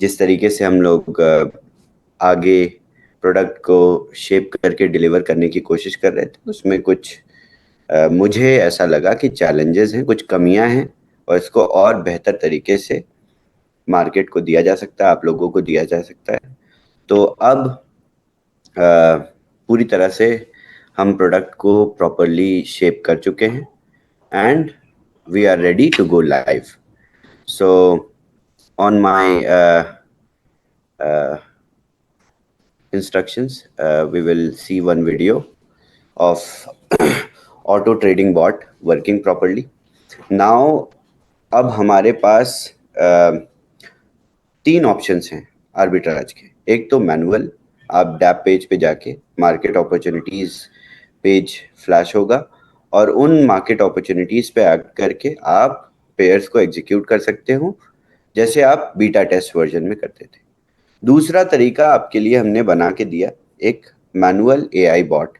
जिस तरीके से हम लोग आगे प्रोडक्ट को शेप करके डिलीवर करने की कोशिश कर रहे थे, उसमें कुछ मुझे ऐसा लगा कि चैलेंजेस हैं, कुछ कमियां हैं, और इसको और बेहतर तरीके से मार्केट को दिया जा सकता है, आप लोगों को दिया जा सकता है। तो अब पूरी तरह से हम प्रोडक्ट को प्रॉपरली शेप कर चुके हैं and we are ready to go live. So on my instructions, we will see one video of auto trading bot working properly. Now अब हमारे पास तीन ऑप्शंस हैं आर्बिट्राज के। एक तो मैनुअल, आप डैप पेज पे जाके मार्केट अपॉर्चुनिटीज पेज फ्लैश होगा और उन मार्केट अपॉर्चुनिटीज पे एक्ट करके आप पेयर्स को एग्जीक्यूट कर सकते हो, जैसे आप बीटा टेस्ट वर्जन में करते थे। दूसरा तरीका आपके लिए हमने बना के दिया, एक मैनुअल एआई बॉट,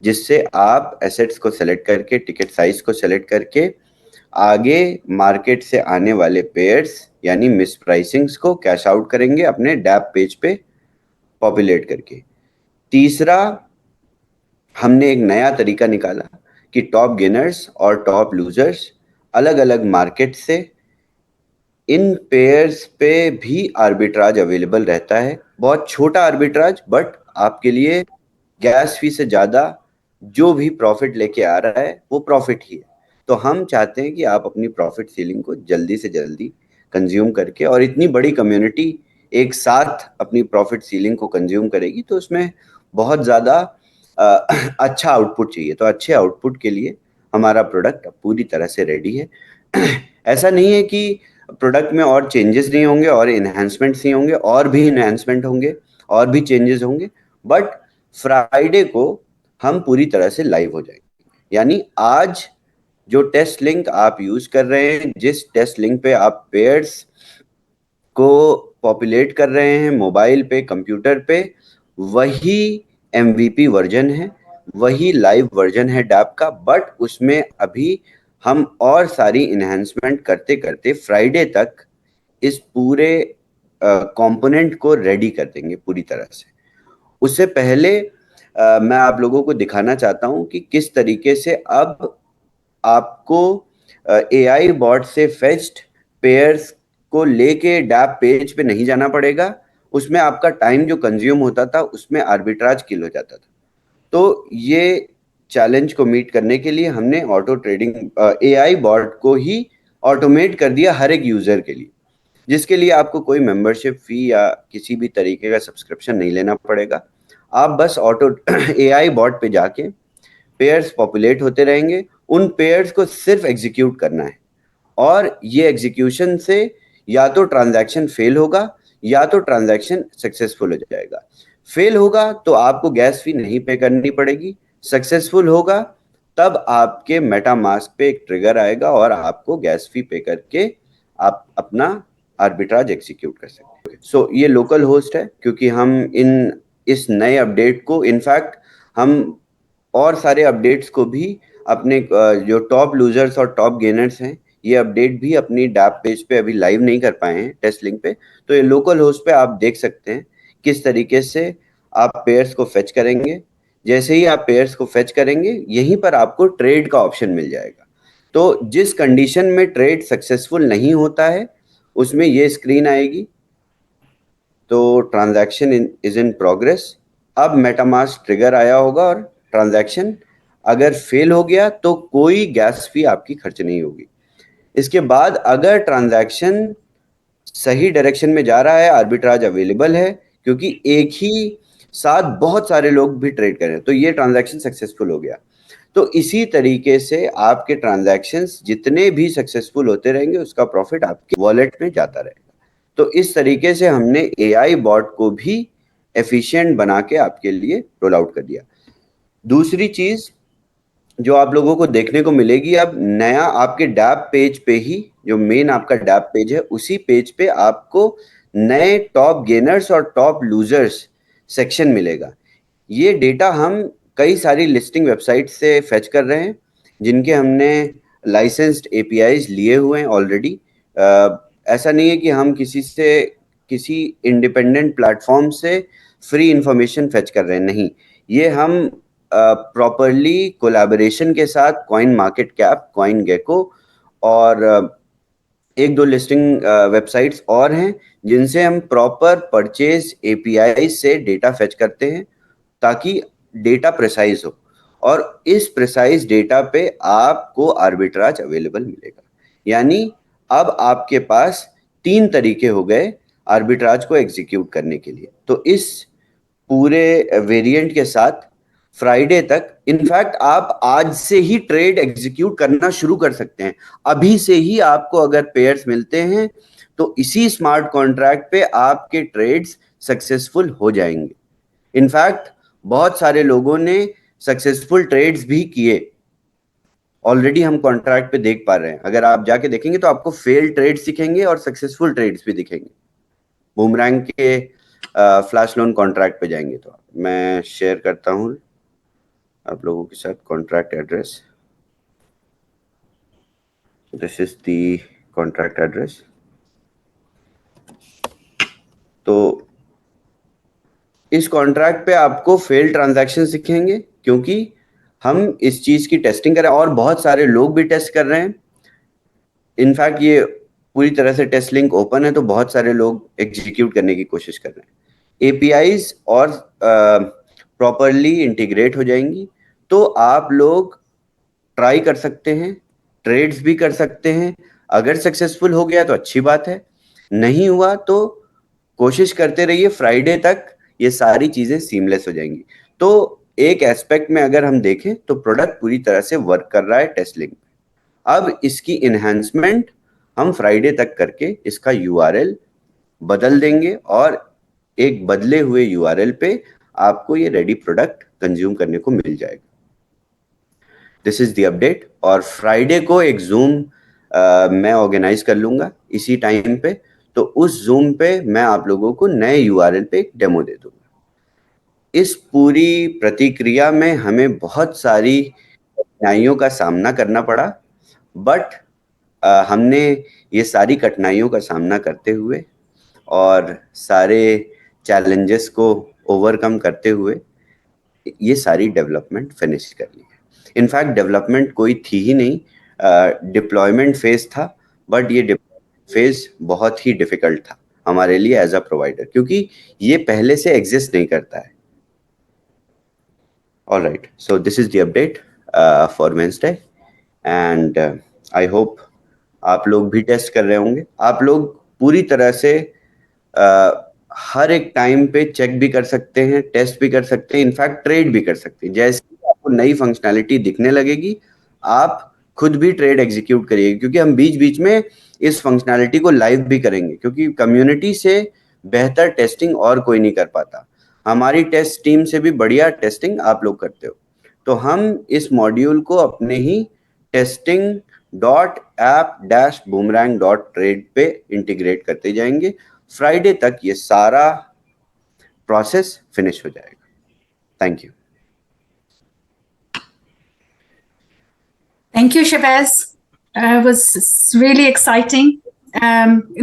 जिससे आप एसेट्स को सेलेक्ट करके, टिकट साइज को सेलेक्ट करके आगे मार्केट से आने वाले पेयर्स यानी मिस प्राइसिंग्स को कैश आउट करेंगे अपने डैप पेज पे पॉपुलेट करके। तीसरा, हमने एक नया तरीका निकाला कि टॉप गेनर्स और टॉप लूजर्स अलग अलग मार्केट से इन पेयर्स पे भी आर्बिट्राज अवेलेबल रहता है। बहुत छोटा आर्बिट्राज, बट आपके लिए गैस फी से ज़्यादा जो भी प्रॉफिट लेके आ रहा है वो प्रॉफिट ही है। तो हम चाहते हैं कि आप अपनी प्रॉफिट सीलिंग को जल्दी से जल्दी कंज्यूम करके, और इतनी बड़ी कम्युनिटी एक साथ अपनी प्रॉफिट सीलिंग को कंज्यूम करेगी तो उसमें बहुत ज़्यादा अच्छा आउटपुट चाहिए। तो अच्छे आउटपुट के लिए हमारा प्रोडक्ट पूरी तरह से रेडी है। ऐसा नहीं है कि प्रोडक्ट में और चेंजेस नहीं होंगे और इन्हांसमेंट्स नहीं होंगे, और भी इन्हांसमेंट होंगे और भी चेंजेस होंगे, बट फ्राइडे को हम पूरी तरह से लाइव हो जाएंगे। यानी आज जो टेस्ट लिंक आप यूज कर रहे हैं, जिस टेस्ट लिंक पे आप पेयर्स को पॉपुलेट कर रहे हैं मोबाइल पे, कंप्यूटर पे, वही MVP वर्जन है, वही लाइव वर्जन है डैप का, बट उसमें अभी हम और सारी इन्हांसमेंट करते करते फ्राइडे तक इस पूरे कंपोनेंट को रेडी कर देंगे पूरी तरह से। उससे पहले मैं आप लोगों को दिखाना चाहता हूं कि किस तरीके से अब आपको AI बॉट से फेच्ड पेयर्स को लेके डैप पेज पे नहीं जाना पड़ेगा। उसमें आपका टाइम जो कंज्यूम होता था उसमें आर्बिट्राज किल हो जाता था। तो ये चैलेंज को मीट करने के लिए हमने ऑटो ट्रेडिंग AI बॉट को ही ऑटोमेट कर दिया हर एक यूजर के लिए, जिसके लिए आपको कोई मेंबरशिप फी या किसी भी तरीके का सब्सक्रिप्शन नहीं लेना पड़ेगा। आप बस ऑटो AI बॉट पे जाके पेयर्स पॉपुलेट होते रहेंगे, उन पेयर्स को सिर्फ एग्जीक्यूट करना है, और ये एग्जीक्यूशन से या तो ट्रांजैक्शन फेल होगा या तो ट्रांजैक्शन सक्सेसफुल हो जाएगा। फेल होगा तो आपको गैस फी नहीं पे करनी पड़ेगी, सक्सेसफुल होगा तब आपके मेटामास्क पे एक ट्रिगर आएगा और आपको गैस फी पे करके आप अपना आर्बिट्राज एग्जीक्यूट कर सकते हैं। सो ये लोकल होस्ट है, क्योंकि हम इस नए अपडेट को, इनफैक्ट हम और सारे अपडेट्स को भी अपने जो टॉप लूजर्स और टॉप गेनर्स हैं, ये अपडेट भी अपनी डैप पेज पे अभी लाइव नहीं कर पाए हैं टेस्ट लिंक पे। तो ये लोकल होस्ट पे आप देख सकते हैं किस तरीके से आप पेयर्स को फेच करेंगे। जैसे ही आप पेयर्स को फेच करेंगे, यहीं पर आपको ट्रेड का ऑप्शन मिल जाएगा। तो जिस कंडीशन में ट्रेड सक्सेसफुल नहीं होता है उसमें ये स्क्रीन आएगी, तो ट्रांजैक्शन इज इन प्रोग्रेस। अब मेटामास्क ट्रिगर आया होगा और ट्रांजैक्शन अगर फेल हो गया तो कोई गैस फी आपकी खर्च नहीं होगी। इसके बाद अगर ट्रांजैक्शन सही डायरेक्शन में जा रहा है, आर्बिट्राज अवेलेबल है, क्योंकि एक ही साथ बहुत सारे लोग भी ट्रेड कर रहे हैं, तो ये ट्रांजैक्शन सक्सेसफुल हो गया। तो इसी तरीके से आपके ट्रांजैक्शंस जितने भी सक्सेसफुल होते रहेंगे उसका प्रॉफिट आपके वॉलेट में जाता रहेगा। तो इस तरीके से हमने AI बॉट को भी एफिशिएंट बना के आपके लिए रोल आउट कर दिया। दूसरी चीज जो आप लोगों को देखने को मिलेगी, अब नया आपके डैप पेज पे ही, जो मेन आपका डैप पेज है उसी पेज पे आपको नए टॉप गेनर्स और टॉप लूजर्स सेक्शन मिलेगा। ये डेटा हम कई सारी लिस्टिंग वेबसाइट से फेच कर रहे हैं, जिनके हमने लाइसेंस्ड APIs लिए हुए हैं ऑलरेडी। ऐसा नहीं है कि हम किसी से किसी इंडिपेंडेंट प्लेटफॉर्म से फ्री इंफॉर्मेशन फेच कर रहे हैं, नहीं, ये हम प्रॉपरली कोलैबोरेशन के साथ CoinMarketCap, CoinGecko और एक दो लिस्टिंग वेबसाइट्स और हैं जिनसे हम प्रॉपर परचेज एपीआई से डेटा फेच करते हैं ताकि डेटा प्रिसाइज हो, और इस प्रिसाइज डेटा पे आपको आर्बिट्राज अवेलेबल मिलेगा। यानी अब आपके पास 3 तरीके हो गए आर्बिट्राज को एग्जीक्यूट करने के लिए। तो इस पूरे वेरिएंट के साथ फ्राइडे तक, इनफैक्ट आप आज से ही ट्रेड एग्जीक्यूट करना शुरू कर सकते हैं। अभी से ही आपको अगर पेयर्स मिलते हैं तो इसी स्मार्ट कॉन्ट्रैक्ट पे आपके ट्रेड्स सक्सेसफुल हो जाएंगे। इनफैक्ट बहुत सारे लोगों ने सक्सेसफुल ट्रेड्स भी किए, ऑलरेडी हम कॉन्ट्रैक्ट पे देख पा रहे हैं। अगर आप जाके देखेंगे तो आपको फेल ट्रेड्स दिखेंगे और सक्सेसफुल ट्रेड्स भी दिखेंगे। बूमरैंग के फ्लैश लोन कॉन्ट्रैक्ट पे जाएंगे तो मैं शेयर करता हूं आप लोगों के साथ contract address. This is the contract address. तो इस कॉन्ट्रैक्ट पे आपको फेल ट्रांजैक्शंस दिखेंगे क्योंकि हम इस चीज की टेस्टिंग कर रहे हैं और बहुत सारे लोग भी टेस्ट कर रहे हैं। इनफैक्ट ये पूरी तरह से टेस्ट लिंक ओपन है तो बहुत सारे लोग एग्जीक्यूट करने की कोशिश कर रहे हैं। एपीआईज और प्रॉपरली इंटीग्रेट हो जाएंगी तो आप लोग ट्राई कर सकते हैं, ट्रेड्स भी कर सकते हैं। अगर सक्सेसफुल हो गया तो अच्छी बात है, नहीं हुआ तो कोशिश करते रहिए, फ्राइडे तक ये सारी चीजें सीमलेस हो जाएंगी। तो एक एस्पेक्ट में अगर हम देखें तो प्रोडक्ट पूरी तरह से वर्क कर रहा है टेस्ट लिंक। अब इसकी इन्हांसमेंट हम फ्राइडे तक करके इसका यूआरएल बदल देंगे और एक बदले हुए यूआरएल पे आपको ये रेडी प्रोडक्ट कंज्यूम करने को मिल जाएगा। This is the update. और फ्राइडे को एक जूम मैं ऑर्गेनाइज कर लूंगा इसी टाइम पे, तो उस जूम पे मैं आप लोगों को नए यूआरएल पे एक डेमो दे दूंगा। इस पूरी प्रतिक्रिया में हमें बहुत सारी कठिनाइयों का सामना करना पड़ा, बट हमने ये सारी कठिनाइयों का सामना करते हुए और सारे चैलेंजेस को ओवरकम करते हुए ये सारी डेवलपमेंट फिनिश कर ली है। इनफैक्ट डेवलपमेंट कोई थी ही नहीं, डिप्लॉयमेंट फेज था, बट ये डिप्लॉयमेंट फेज बहुत ही डिफिकल्ट था हमारे लिए एज अ प्रोवाइडर क्योंकि ये पहले से एग्जिस्ट नहीं करता है। All right, so this is the update for Wednesday and I hope आप लोग भी टेस्ट कर रहे होंगे। आप लोग पूरी तरह से हर एक टाइम पे चेक भी कर सकते हैं, टेस्ट भी कर सकते हैं, इनफैक्ट ट्रेड भी कर सकते हैं। जैसे ही आपको नई फंक्शनैलिटी दिखने लगेगी आप खुद भी ट्रेड एग्जीक्यूट करिएगा, क्योंकि हम बीच बीच में इस फंक्शनैलिटी को लाइव भी करेंगे क्योंकि कम्युनिटी से बेहतर टेस्टिंग और कोई नहीं कर पाता। हमारी टेस्ट टीम से भी बढ़िया टेस्टिंग आप लोग करते हो। तो हम इस मॉड्यूल को अपने ही testing.app-boomerang.trade पे इंटीग्रेट करते जाएंगे। फ्राइडे तक ये सारा प्रोसेस फिनिश हो जाएगा। Thank you. Thank you, Shabazz. It was really exciting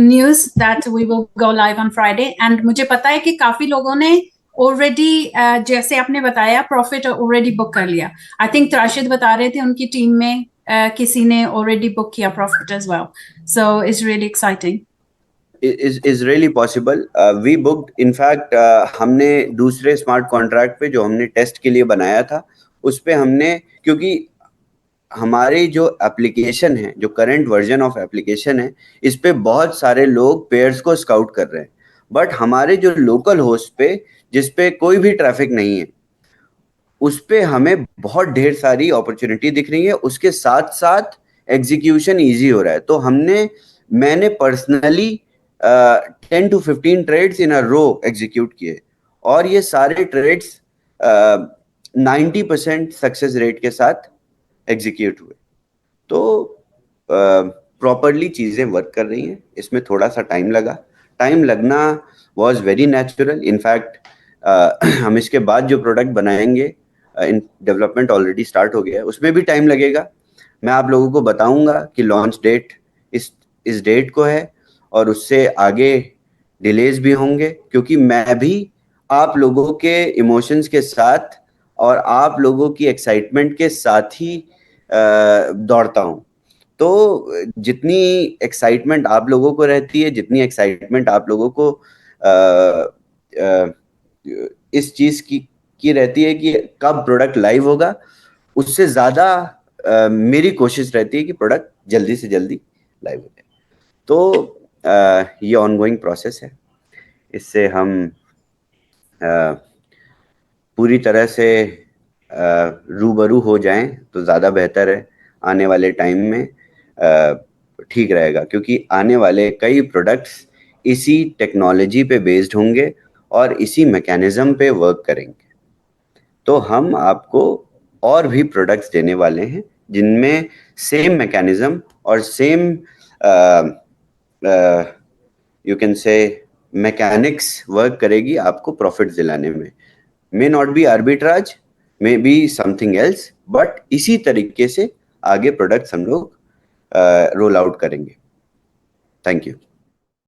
news that we will go live on Friday. And मुझे पता है कि काफी लोगों ने already जैसे आपने बताया profit already book कर लिया। I think राशिद बता रहे थे उनकी टीम में किसी ने already book किया profit as well. So it's really exciting. is really possible. We booked, in fact हमने दूसरे स्मार्ट कॉन्ट्रैक्ट पे जो हमने टेस्ट के लिए बनाया था उस पे हमने, क्योंकि हमारी जो एप्लीकेशन है, जो करंट वर्जन ऑफ एप्लीकेशन है, इस पे बहुत सारे लोग पेयर्स को स्काउट कर रहे हैं, बट हमारे जो लोकल होस्ट पे जिस पे कोई भी ट्रैफिक नहीं है उस पे हमें बहुत ढेर सारी अपॉर्चुनिटी दिख रही है, उसके साथ साथ एग्जीक्यूशन इजी हो रहा है। तो मैंने personally 10 to 15 trades in a row execute किए और ये सारे ट्रेड्स 90% सक्सेस रेट के साथ एग्जीक्यूट हुए। तो प्रॉपरली चीज़ें वर्क कर रही हैं। इसमें थोड़ा सा टाइम लगना वॉज वेरी नेचुरल। इनफैक्ट हम इसके बाद जो प्रोडक्ट बनाएंगे, इन डेवलपमेंट ऑलरेडी स्टार्ट हो गया है, उसमें भी टाइम लगेगा। मैं आप लोगों को बताऊंगा कि लॉन्च डेट इस डेट को है और उससे आगे डिलेज भी होंगे, क्योंकि मैं भी आप लोगों के इमोशंस के साथ और आप लोगों की एक्साइटमेंट के साथ ही दौड़ता हूँ। तो जितनी एक्साइटमेंट आप लोगों को रहती है, जितनी एक्साइटमेंट आप लोगों को इस चीज की रहती है कि कब प्रोडक्ट लाइव होगा, उससे ज्यादा मेरी कोशिश रहती है कि प्रोडक्ट जल्दी से जल्दी लाइव हो जाए। तो ये ऑनगोइंग प्रोसेस है। इससे हम पूरी तरह से रूबरू हो जाएं तो ज़्यादा बेहतर है। आने वाले टाइम में ठीक रहेगा, क्योंकि आने वाले कई प्रोडक्ट्स इसी टेक्नोलॉजी पे बेस्ड होंगे और इसी मैकेनिज्म पे वर्क करेंगे। तो हम आपको और भी प्रोडक्ट्स देने वाले हैं जिनमें सेम मैकेनिज्म और same you can say mechanics work करेगी आपको प्रॉफिट दिलाने में। May not be arbitrage, may be something else, but इसी तरीके से आगे प्रोडक्ट्स हम लोग रोल आउट करेंगे। Thank you.